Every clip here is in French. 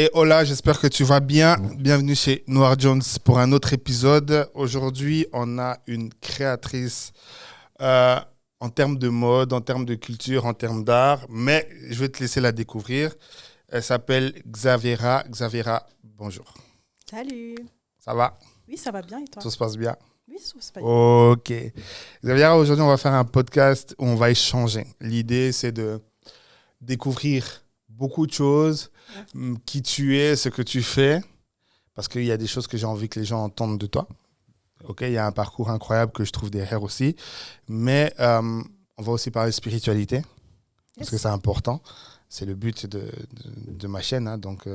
Et hola, j'espère que tu vas bien. Bienvenue chez Noir Jones pour un autre épisode. Aujourd'hui, on a une créatrice en termes de mode, en termes de culture, en termes d'art. Mais je vais te laisser la découvrir. Elle s'appelle Xaviera. Xaviera, bonjour. Salut. Ça va? Oui, ça va bien et toi? Tout se passe bien? Oui, ça se passe bien. Ok. Xaviera, aujourd'hui, on va faire un podcast où on va échanger. L'idée, c'est de découvrir beaucoup de choses, qui tu es, ce que tu fais, parce qu'il y a des choses que j'ai envie que les gens entendent de toi. Ok, il y a un parcours incroyable que je trouve derrière aussi, mais on va aussi parler de spiritualité, parce que c'est important. C'est le but de ma chaîne, hein, donc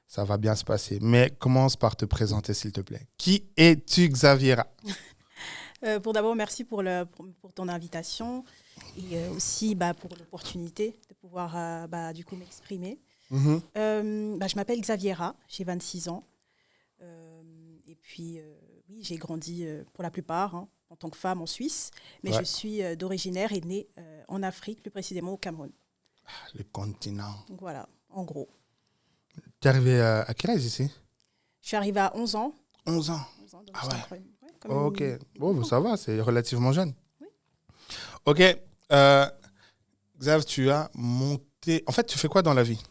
ça va bien se passer. Mais commence par te présenter, s'il te plaît. Qui es-tu, Xaviera? Pour d'abord, merci pour ton invitation et aussi pour l'opportunité de pouvoir du coup m'exprimer. Je m'appelle Xaviera, j'ai 26 ans. Et puis, oui, j'ai grandi pour la plupart en tant que femme en Suisse, mais je suis d'originaire et née en Afrique, plus précisément au Cameroun. Le continent. Donc voilà, en gros. Tu es arrivé à quel âge ici? Je suis arrivée à 11 ans. 11 ans. 11 ans donc Ah ouais. Ok. Bon, ça va, c'est relativement jeune. Oui. Ok. Xav, tu as monté... En fait, tu fais quoi dans la vie?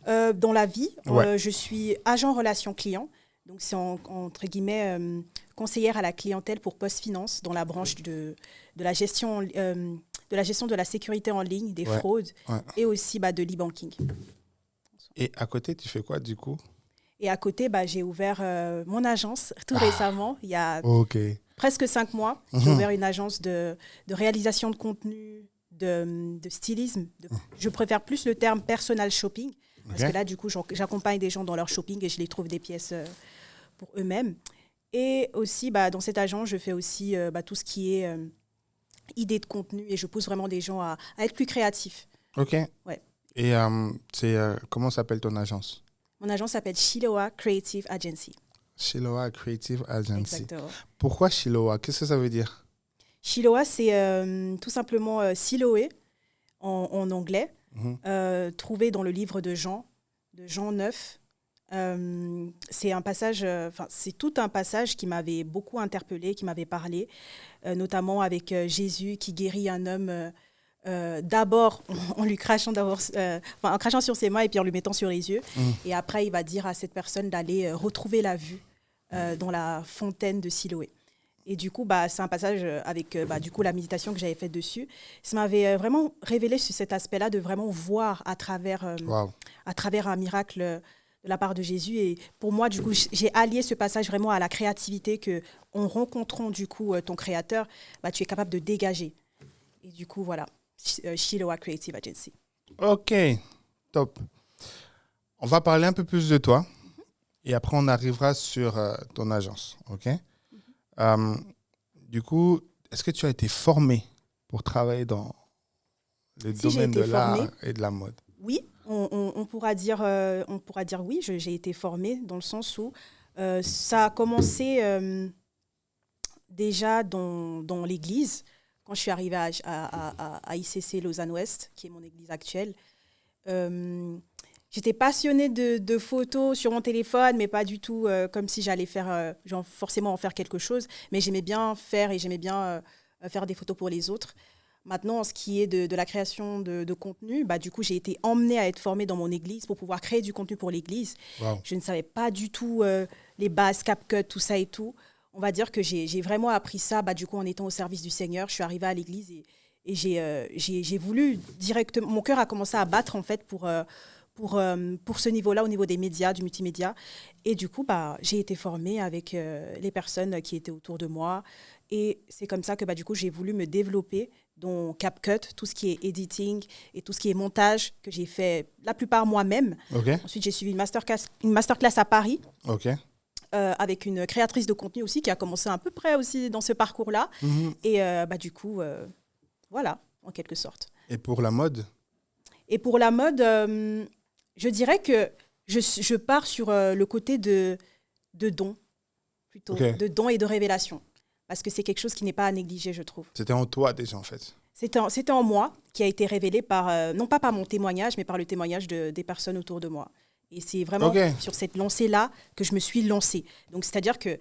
Dans la vie, je suis agent relations clients. Donc, c'est entre guillemets conseillère à la clientèle pour PostFinance dans la branche de la gestion de la sécurité en ligne, des fraudes et aussi de l'e-banking. Et à côté, tu fais quoi du coup? Et à côté, j'ai ouvert mon agence tout récemment, il y a presque 5 mois. J'ai ouvert une agence de réalisation de contenu, de stylisme. Je préfère plus le terme personal shopping. Parce que là, du coup, j'accompagne des gens dans leur shopping et je les trouve des pièces pour eux-mêmes. Et aussi, dans cette agence, je fais aussi tout ce qui est idée de contenu et je pousse vraiment des gens à être plus créatifs. Ok. Ouais. Et comment s'appelle ton agence? Mon agence s'appelle Shiloah Creative Agency. Shiloah Creative Agency. Exactement. Pourquoi Shiloah? Qu'est-ce que ça veut dire? Shiloah, c'est tout simplement Siloé en anglais. Trouvé dans le livre de Jean 9. C'est un passage, c'est tout un passage qui m'avait beaucoup interpellée, qui m'avait parlé, notamment avec Jésus qui guérit un homme d'abord en lui crachant en crachant sur ses mains et puis en lui mettant sur les yeux. Et après, il va dire à cette personne d'aller retrouver la vue dans la fontaine de Siloé. Et du coup, c'est un passage avec du coup, la méditation que j'avais faite dessus. Ça m'avait vraiment révélé sur cet aspect-là de vraiment voir à travers un miracle de la part de Jésus. Et pour moi, du coup, j'ai allié ce passage vraiment à la créativité que, en rencontrant du coup ton créateur, tu es capable de dégager. Et du coup, voilà, Shiloah Creative Agency. Ok, top. On va parler un peu plus de toi et après on arrivera sur ton agence, ok? Du coup, est-ce que tu as été formé pour travailler dans le domaine de l'art et de la mode? Oui, on pourra dire oui, j'ai été formée dans le sens où ça a commencé déjà dans l'église, quand je suis arrivée à ICC Lausanne-Ouest, qui est mon église actuelle. J'étais passionnée de photos sur mon téléphone, mais pas du tout comme si j'allais faire, forcément en faire quelque chose. Mais j'aimais bien faire et j'aimais bien faire des photos pour les autres. Maintenant, en ce qui est de la création de contenu, du coup, j'ai été emmenée à être formée dans mon église pour pouvoir créer du contenu pour l'église. Wow. Je ne savais pas du tout les bases, CapCut, tout ça et tout. On va dire que j'ai vraiment appris ça du coup, en étant au service du Seigneur. Je suis arrivée à l'église et j'ai voulu directement... Mon cœur a commencé à battre, en fait, pour ce niveau-là, au niveau des médias, du multimédia. Et du coup, j'ai été formée avec les personnes qui étaient autour de moi. Et c'est comme ça que du coup, j'ai voulu me développer dans CapCut, tout ce qui est editing et tout ce qui est montage, que j'ai fait la plupart moi-même. Ensuite, j'ai suivi une masterclass à Paris. Avec une créatrice de contenu aussi qui a commencé à peu près aussi dans ce parcours-là. Et du coup, voilà, en quelque sorte. Et pour la mode? Et pour la mode, je dirais que je pars sur le côté de don, plutôt, de don et de révélation. Parce que c'est quelque chose qui n'est pas à négliger, je trouve. C'était en toi déjà, en fait? C'était en moi, qui a été révélé par, non pas par mon témoignage, mais par le témoignage des personnes autour de moi. Et c'est vraiment sur cette lancée-là que je me suis lancée. Donc, c'est-à-dire que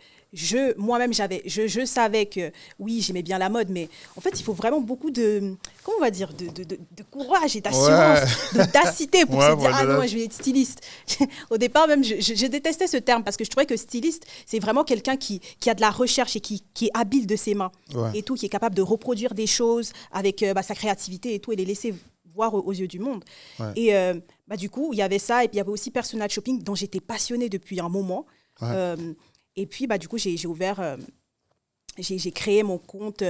moi-même, je savais que, oui, j'aimais bien la mode, mais en fait, il faut vraiment beaucoup de, comment on va dire, de courage et d'assurance, d'audacité pour se dire, ah non, je vais être styliste. Au départ, même, je détestais ce terme parce que je trouvais que styliste, c'est vraiment quelqu'un qui a de la recherche et qui est habile de ses mains et tout, qui est capable de reproduire des choses avec sa créativité et tout, et les laisser voir aux yeux du monde. Et du coup, il y avait ça, et puis il y avait aussi personal shopping dont j'étais passionnée depuis un moment. Et puis, du coup, j'ai ouvert, j'ai créé mon compte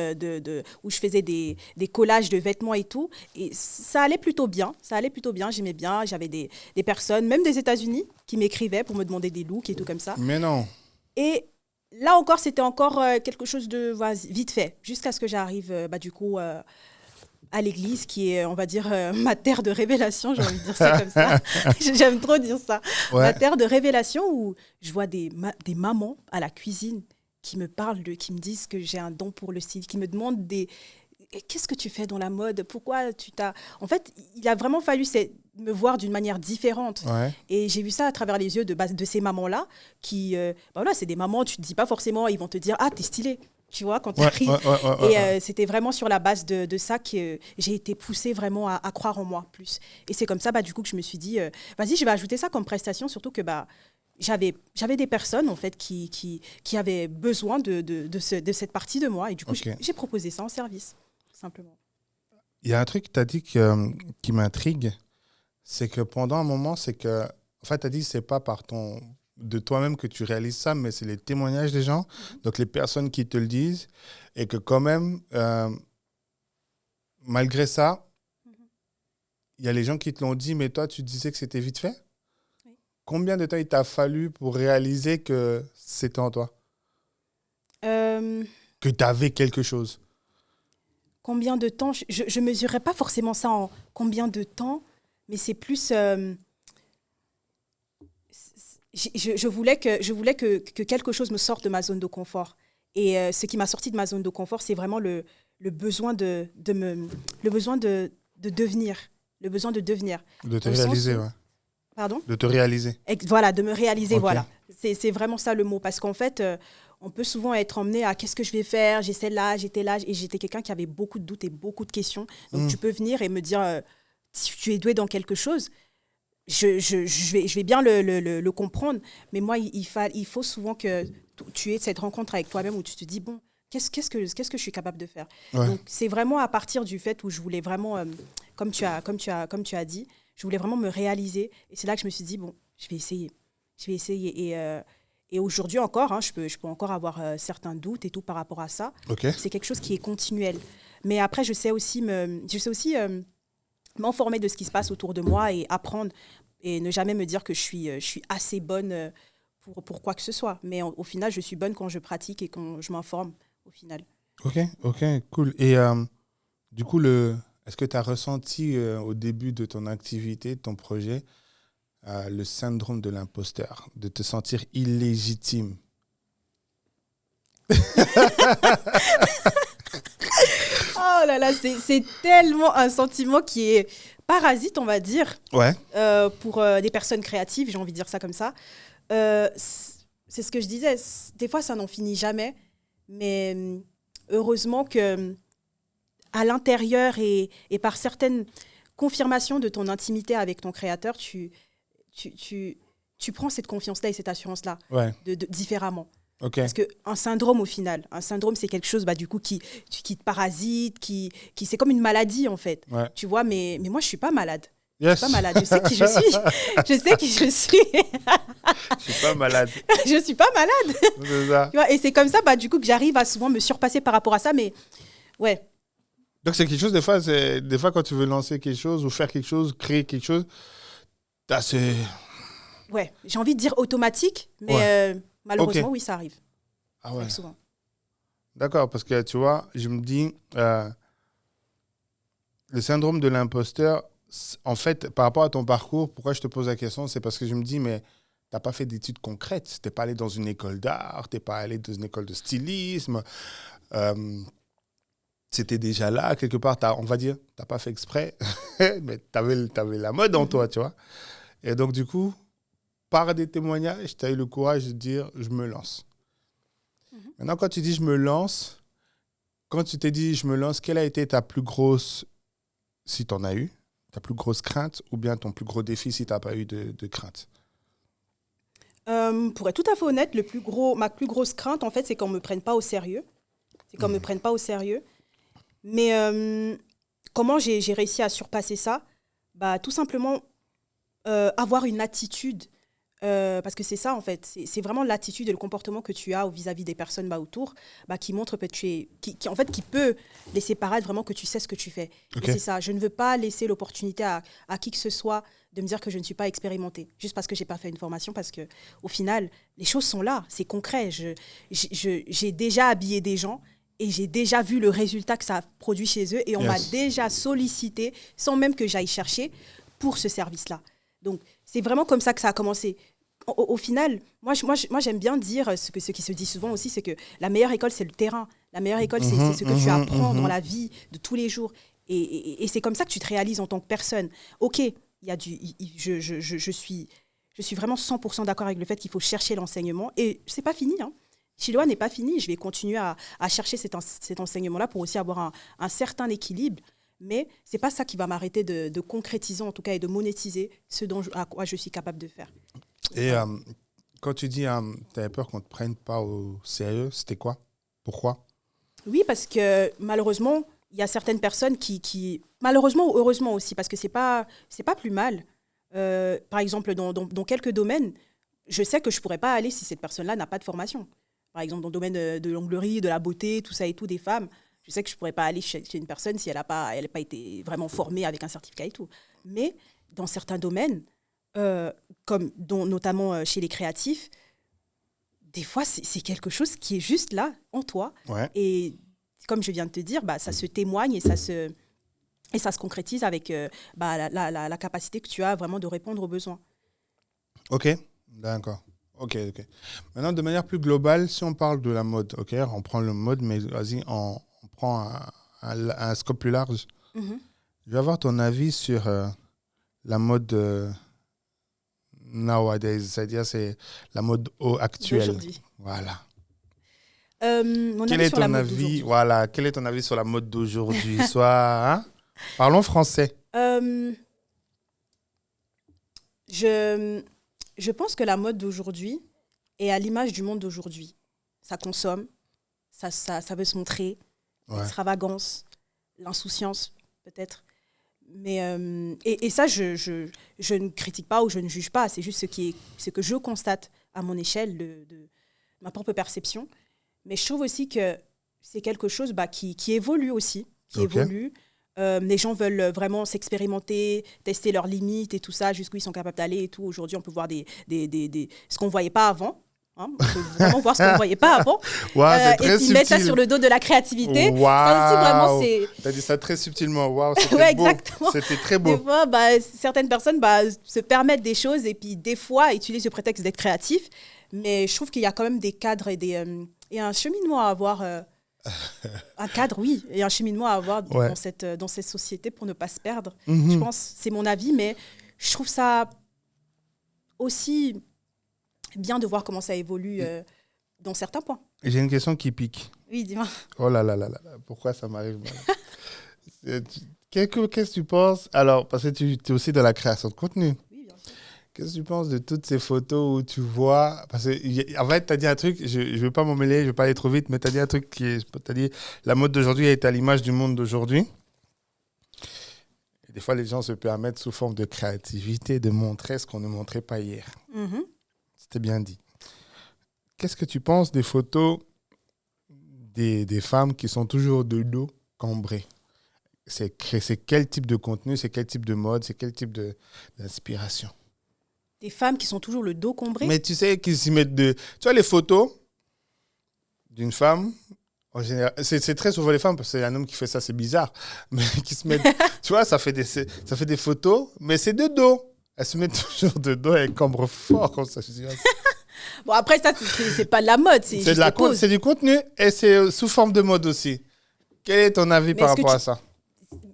où je faisais des collages de vêtements et tout. Et ça allait plutôt bien, j'aimais bien. J'avais des personnes, même des États-Unis, qui m'écrivaient pour me demander des looks et tout comme ça. Mais non. Et là encore, c'était encore quelque chose de vite fait, jusqu'à ce que j'arrive, du coup... à l'église, qui est, on va dire, ma terre de révélation, j'ai envie de dire ça comme ça. J'aime trop dire ça. Ma terre de révélation où je vois des mamans à la cuisine qui me parlent, qui me disent que j'ai un don pour le style, qui me demandent qu'est-ce que tu fais dans la mode? Pourquoi tu t'as... En fait, il a vraiment fallu me voir d'une manière différente. Et j'ai vu ça à travers les yeux de ces mamans-là qui... voilà, c'est des mamans, tu ne te dis pas forcément, ils vont te dire « Ah, t'es stylée ». Tu vois, quand tu arrives. Et c'était vraiment sur la base de ça que j'ai été poussée vraiment à croire en moi plus. Et c'est comme ça, du coup, que je me suis dit, vas-y, je vais ajouter ça comme prestation, surtout que j'avais des personnes, en fait, qui avaient besoin de cette partie de moi. Et du coup, j'ai proposé ça en service, simplement. Il y a un truc que tu as dit qui m'intrigue, c'est que pendant un moment, c'est que... En fait, tu as dit que ce n'est pas de toi-même que tu réalises ça, mais c'est les témoignages des gens, donc les personnes qui te le disent, et que quand même, malgré ça, il y a les gens qui te l'ont dit, mais toi, tu disais que c'était vite fait. Combien de temps il t'a fallu pour réaliser que c'était en toi? Que tu avais quelque chose? Combien de temps? Je ne mesurerais pas forcément ça en combien de temps, mais c'est plus... Je voulais que quelque chose me sorte de ma zone de confort. Et ce qui m'a sorti de ma zone de confort, c'est vraiment le besoin de devenir. Le besoin de devenir. De te réaliser, Pardon? De te réaliser. Voilà, de me réaliser, voilà. C'est vraiment ça le mot. Parce qu'en fait, on peut souvent être emmené à qu'est-ce que je vais faire, j'étais là, et j'étais quelqu'un qui avait beaucoup de doutes et beaucoup de questions. Donc tu peux venir et me dire, si tu es doué dans quelque chose, je vais bien le comprendre, mais moi, il faut souvent que tu aies cette rencontre avec toi-même où tu te dis, bon, qu'est-ce que je suis capable de faire? Donc, c'est vraiment à partir du fait où je voulais vraiment, comme tu as dit, je voulais vraiment me réaliser. Et c'est là que je me suis dit, bon, je vais essayer. Et aujourd'hui encore, je peux encore avoir certains doutes et tout par rapport à ça. C'est quelque chose qui est continuel. Mais après, je sais aussi m'informer de ce qui se passe autour de moi et apprendre et ne jamais me dire que je suis assez bonne pour quoi que ce soit. Mais au final, je suis bonne quand je pratique et quand je m'informe au final. Ok, cool. Et du coup, est-ce que tu as ressenti au début de ton activité, de ton projet, le syndrome de l'imposteur, de te sentir illégitime? Oh là là, c'est tellement un sentiment qui est parasite, on va dire, pour des personnes créatives, j'ai envie de dire ça comme ça. C'est ce que je disais, des fois ça n'en finit jamais, mais heureusement que à l'intérieur et par certaines confirmations de ton intimité avec ton créateur, tu prends cette confiance-là et cette assurance-là différemment. Parce qu'un syndrome, au final, c'est quelque chose du coup, qui te parasite, qui c'est comme une maladie, en fait. Tu vois, mais moi, je ne suis pas malade. Je suis pas malade. Je sais qui je suis. Je sais qui je suis. Je suis pas malade. Je suis pas malade. C'est ça. Tu vois, et c'est comme ça, du coup, que j'arrive à souvent me surpasser par rapport à ça. Mais ouais. Donc, c'est quelque chose, des fois, quand tu veux lancer quelque chose ou faire quelque chose, créer quelque chose, ouais, j'ai envie de dire automatique, mais malheureusement, oui, ça arrive. Ah ouais. Souvent. D'accord, parce que tu vois, je me dis, le syndrome de l'imposteur, en fait, par rapport à ton parcours, pourquoi je te pose la question, c'est parce que je me dis, mais tu n'as pas fait d'études concrètes. Tu n'es pas allé dans une école d'art, tu n'es pas allé dans une école de stylisme. C'était déjà là, quelque part, on va dire, tu n'as pas fait exprès, mais tu avais la mode en toi, tu vois. Et donc, du coup, par des témoignages, tu as eu le courage de dire « je me lance ». Maintenant, quand tu dis « je me lance », quand tu t'es dit « je me lance », quelle a été ta plus grosse, si tu en as eu, ta plus grosse crainte ou bien ton plus gros défi si tu n'as pas eu de crainte? Pour être tout à fait honnête, ma plus grosse crainte, en fait, c'est qu'on ne me prenne pas au sérieux. Me prenne pas au sérieux. Mais comment j'ai réussi à surpasser ça? Tout simplement, avoir une attitude. Parce que c'est ça, en fait. C'est vraiment l'attitude et le comportement que tu as vis-à-vis des personnes autour qui montre que tu es... qui peut laisser paraître vraiment que tu sais ce que tu fais. Okay. Et c'est ça. Je ne veux pas laisser l'opportunité à qui que ce soit de me dire que je ne suis pas expérimentée, juste parce que je n'ai pas fait une formation, parce qu'au final, les choses sont là, c'est concret. J'ai déjà habillé des gens et j'ai déjà vu le résultat que ça a produit chez eux et on m'a déjà sollicité sans même que j'aille chercher pour ce service-là. Donc, c'est vraiment comme ça que ça a commencé. Au final, moi, j'aime bien dire ce qui se dit souvent aussi, c'est que la meilleure école, c'est le terrain. La meilleure école, c'est ce que tu apprends dans la vie de tous les jours. Et c'est comme ça que tu te réalises en tant que personne. OK, je suis vraiment 100% d'accord avec le fait qu'il faut chercher l'enseignement. Et c'est pas fini, hein. Chiloa n'est pas fini. Je vais continuer à chercher cet enseignement-là pour aussi avoir un certain équilibre. Mais ce n'est pas ça qui va m'arrêter de concrétiser, en tout cas, et de monétiser à quoi je suis capable de faire. Et quand tu dis tu avais peur qu'on ne te prenne pas au sérieux, c'était quoi? Pourquoi? Oui, parce que malheureusement, il y a certaines personnes qui malheureusement ou heureusement aussi, parce que c'est pas plus mal. Par exemple, dans quelques domaines, je sais que je ne pourrais pas aller si cette personne-là n'a pas de formation. Par exemple, dans le domaine de l'onglerie, de la beauté, tout ça et tout, des femmes, je sais que je ne pourrais pas aller chez une personne si elle n'a pas été vraiment formée avec un certificat et tout. Mais dans certains domaines, notamment chez les créatifs, des fois, c'est quelque chose qui est juste là, en toi. Ouais. Et comme je viens de te dire, ça se témoigne et ça se concrétise avec la capacité que tu as vraiment de répondre aux besoins. Ok, d'accord. Ok. Maintenant, de manière plus globale, si on parle de la mode, ok, on prend le mode, mais vas-y, on prend un scope plus large. Mm-hmm. Je vais avoir ton avis sur la mode nowadays, c'est-à-dire c'est la mode actuelle. D'aujourd'hui. Voilà. Quel est ton avis? Voilà. Quel est ton avis sur la mode d'aujourd'hui? Parlons français. Je pense que la mode d'aujourd'hui est à l'image du monde d'aujourd'hui. Ça consomme, ça veut se montrer, l'extravagance, l'insouciance peut-être. Mais et ça, je ne critique pas ou je ne juge pas. C'est juste ce que je constate à mon échelle de ma propre perception. Mais je trouve aussi que c'est quelque chose qui évolue aussi, évolue. Les gens veulent vraiment s'expérimenter, tester leurs limites et tout ça, jusqu'où ils sont capables d'aller et tout. Aujourd'hui, on peut voir ce qu'on ne voyait pas avant. Hein, on peut vraiment voir ce qu'on ne voyait pas avant. Et puis mettre ça sur le dos de la créativité. Wow. Ça aussi, vraiment, c'est... Tu as dit ça très subtilement. Wow, c'était ouais, beau. Exactement. C'était très beau. Des fois, certaines personnes se permettent des choses et puis des fois utilisent le prétexte d'être créatif. Mais je trouve qu'il y a quand même des cadres et un cheminement à avoir... un cadre, oui, et un cheminement à avoir dans cette société pour ne pas se perdre. Mm-hmm. Je pense, c'est mon avis, mais je trouve ça aussi bien de voir comment ça évolue dans certains points. J'ai une question qui pique. Oui, dis-moi. Oh là là là là, pourquoi ça m'arrive mal? Qu'est-ce que tu penses? Alors, parce que tu es aussi dans la création de contenu. Oui, bien sûr. Qu'est-ce que tu penses de toutes ces photos où tu vois... Parce que, en fait, tu as dit un truc, je ne vais pas m'en mêler, je ne vais pas aller trop vite, mais tu as dit un truc tu as dit la mode d'aujourd'hui est à l'image du monde d'aujourd'hui. Et des fois, les gens se permettent, sous forme de créativité, de montrer ce qu'on ne montrait pas hier. Mm-hmm. C'était bien dit. Qu'est-ce que tu penses des photos des femmes qui sont toujours de dos cambrées? C'est quel type de contenu, c'est quel type de mode, c'est quel type d'inspiration? Des femmes qui sont toujours le dos cambré? Mais tu sais, qui s'y mettent Tu vois les photos d'une femme, en général, c'est très souvent les femmes, parce qu'il y a un homme qui fait ça, c'est bizarre, mais qui se mettent... tu vois, ça fait des photos, mais c'est de dos. Elles se mettent toujours de dos et elles cambrent fort comme ça. Bon, après, ça, c'est pas de la mode. C'est du contenu et c'est sous forme de mode aussi. Quel est ton avis par rapport à ça?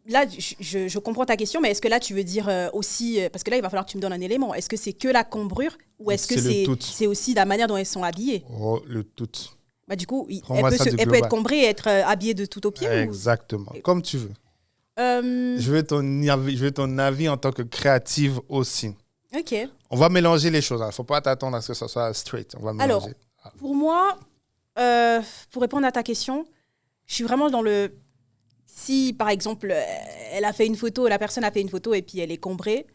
Là, je comprends ta question, mais est-ce que là, tu veux dire aussi... Parce que là, il va falloir que tu me donnes un élément. Est-ce que c'est que la cambrure Ou est-ce que le tout. c'est aussi la manière dont elles sont habillées? Oh, le tout. Bah, du coup, Elle peut être cambrée et être habillée de tout au pied. Exactement, comme tu veux. Je veux ton avis en tant que créative aussi. Ok. On va mélanger les choses. Il ne faut pas t'attendre à ce que ça soit straight. On va mélanger. Alors, pour moi, pour répondre à ta question, je suis vraiment dans le... Si, par exemple, la personne a fait une photo et puis elle est cambrée,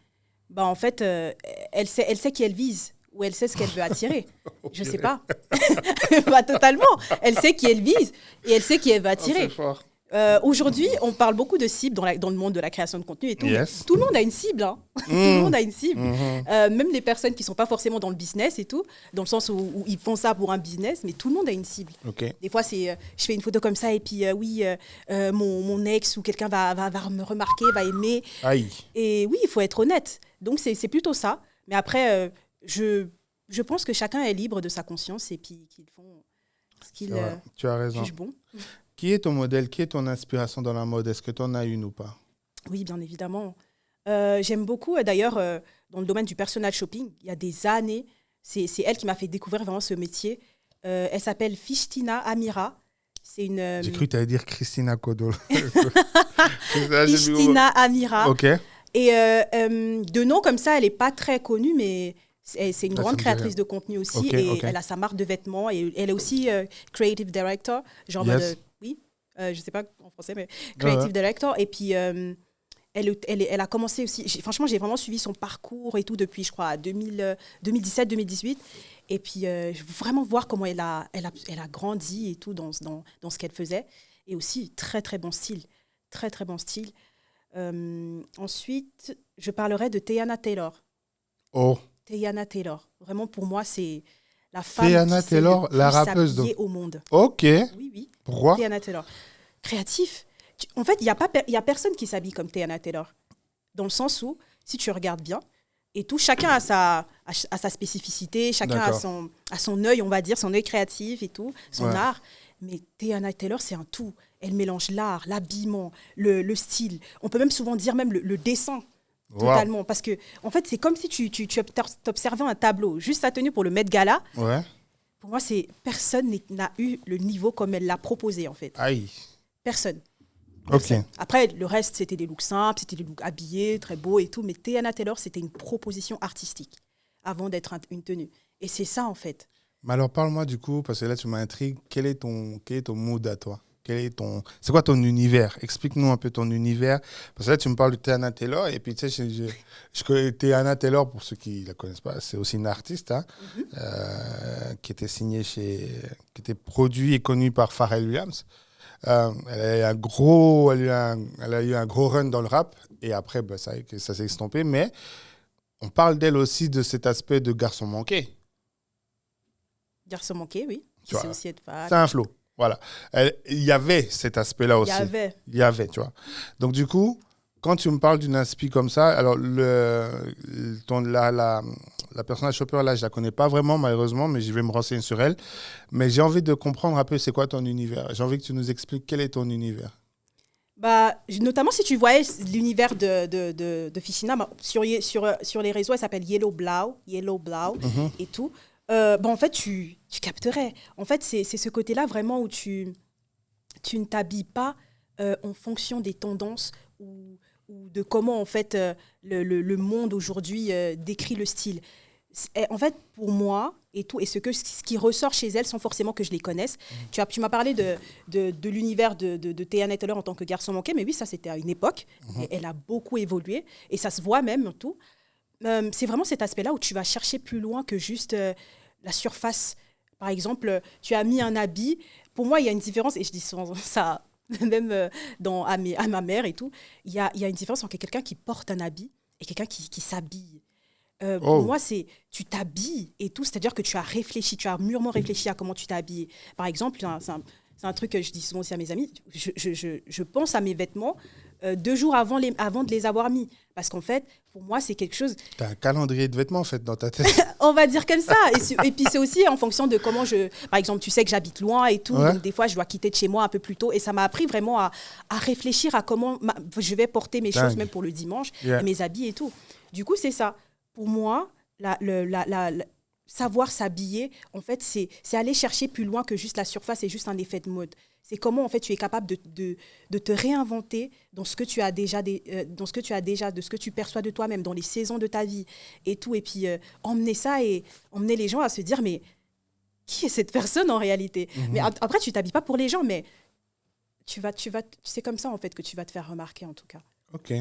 bah, en fait, elle sait qui elle vise ou elle sait ce qu'elle veut attirer. Je ne sais pas. Bah, totalement. Elle sait qui elle vise et elle sait qui elle veut attirer. C'est fort. Aujourd'hui, on parle beaucoup de cibles dans le monde de la création de contenu et tout. Yes. Tout le monde a une cible. Hein. Tout le monde a une cible. Même les personnes qui ne sont pas forcément dans le business et tout, dans le sens où ils font ça pour un business, mais tout le monde a une cible. Okay. Des fois, c'est je fais une photo comme ça et puis mon ex ou quelqu'un va me remarquer, va aimer. Aïe. Et oui, il faut être honnête. Donc, c'est plutôt ça. Mais après, je pense que chacun est libre de sa conscience et puis qu'ils font ce qu'ils jugent bon. Qui est ton modèle? Qui est ton inspiration dans la mode? Est-ce que tu en as une ou pas? Oui, bien évidemment. J'aime beaucoup, d'ailleurs, dans le domaine du personal shopping, il y a des années, c'est elle qui m'a fait découvrir vraiment ce métier. Elle s'appelle Fishtina Amira. C'est une... J'ai cru que tu allais dire Christina Codol. Fishtina Amira. OK. Et de nom comme ça, elle n'est pas très connue, mais c'est une grande créatrice de contenu aussi. Okay. Elle a sa marque de vêtements. Et elle est aussi creative director, genre je ne sais pas en français, mais creative director. Et puis, elle a commencé aussi... Franchement, j'ai vraiment suivi son parcours et tout depuis, je crois, 2017-2018. Et puis, je veux vraiment voir comment elle a grandi et tout dans ce qu'elle faisait. Et aussi, très, très bon style. Très, très bon style. Ensuite, je parlerai de Teyana Taylor. Oh. Teyana Taylor. Vraiment, pour moi, c'est la femme Teyana qui Taylor, sait le plus la rappeuse s'habiller au monde. OK. Oui. Pourquoi? Teyana Taylor. Créatif. En fait, il y a personne qui s'habille comme Teyana Taylor. Dans le sens où, si tu regardes bien, et tout, chacun a sa spécificité, chacun a son œil, on va dire, son œil créatif et tout, son art. Mais Teyana Taylor, c'est un tout. Elle mélange l'art, l'habillement, le style. On peut même souvent dire même le dessin. Totalement. Parce que, en fait, c'est comme si tu t'observais un tableau, juste sa tenue pour le Met Gala. Ouais. Pour moi, personne n'a eu le niveau comme elle l'a proposé, en fait. Aïe. Personne. OK. Après, le reste, c'était des looks simples, c'était des looks habillés, très beaux et tout. Mais Teyana Taylor, c'était une proposition artistique avant d'être une tenue. Et c'est ça, en fait. Mais alors, parle-moi du coup, parce que là, tu m'intrigues. Quel est ton mood à toi? C'est quoi ton univers? Explique-nous un peu ton univers. Parce que là, tu me parles de Teyana Taylor. Et puis, tu sais, je connais Teyana Taylor, pour ceux qui ne la connaissent pas, c'est aussi une artiste qui était signée qui était produit et connue par Pharrell Williams. Elle a eu un gros run dans le rap. Et après, ça s'est estompé. Mais on parle d'elle aussi de cet aspect de garçon manqué. Garçon manqué, oui. C'est aussi être fan. C'est un flow. Voilà. Il y avait cet aspect-là aussi. Il y avait, tu vois. Donc, du coup, quand tu me parles d'une inspi comme ça, alors, la personnage shopper, là, je ne la connais pas vraiment, malheureusement, mais je vais me renseigner sur elle. Mais j'ai envie de comprendre un peu c'est quoi ton univers. J'ai envie que tu nous expliques quel est ton univers. Bah, notamment, si tu voyais l'univers de Fishtina, sur les réseaux, elle s'appelle Yellow Blau et tout. En fait, tu capterais. En fait, c'est ce côté-là vraiment où tu ne t'habilles pas en fonction des tendances ou de comment en fait le monde aujourd'hui décrit le style. En fait, pour moi et tout, et ce qui ressort chez elle sans forcément que je les connaisse. Tu m'as parlé de l'univers de Teyana Taylor en tant que garçon manqué, mais oui, ça c'était à une époque. Et elle a beaucoup évolué et ça se voit même tout. C'est vraiment cet aspect-là où tu vas chercher plus loin que juste la surface. Par exemple, tu as mis un habit. Pour moi, il y a une différence, et je dis souvent ça même à ma mère et tout. Il y a une différence entre quelqu'un qui porte un habit et quelqu'un qui s'habille. Pour moi, tu t'habilles et tout, c'est-à-dire que tu as réfléchi, tu as mûrement réfléchi à comment tu t'habilles. Par exemple, c'est un truc que je dis souvent aussi à mes amis, je pense à mes vêtements 2 jours avant de les avoir mis. Parce qu'en fait, pour moi, c'est quelque chose... Tu as un calendrier de vêtements, en fait, dans ta tête. On va dire comme ça. Et puis, c'est aussi en fonction de comment Par exemple, tu sais que j'habite loin et tout, donc des fois, je dois quitter de chez moi un peu plus tôt. Et ça m'a appris vraiment à réfléchir à comment je vais porter mes choses, même pour le dimanche, et mes habits et tout. Du coup, c'est ça. Pour moi, savoir s'habiller, en fait, c'est aller chercher plus loin que juste la surface et juste un effet de mode. C'est comment, en fait, tu es capable de te réinventer dans ce que tu as déjà, dans ce que tu as déjà, de ce que tu perçois de toi-même, dans les saisons de ta vie et tout. Et puis, emmener ça et emmener les gens à se dire, mais qui est cette personne en réalité? Mais après, tu t'habilles pas pour les gens, mais c'est comme ça, en fait, que tu vas te faire remarquer, en tout cas. Ok.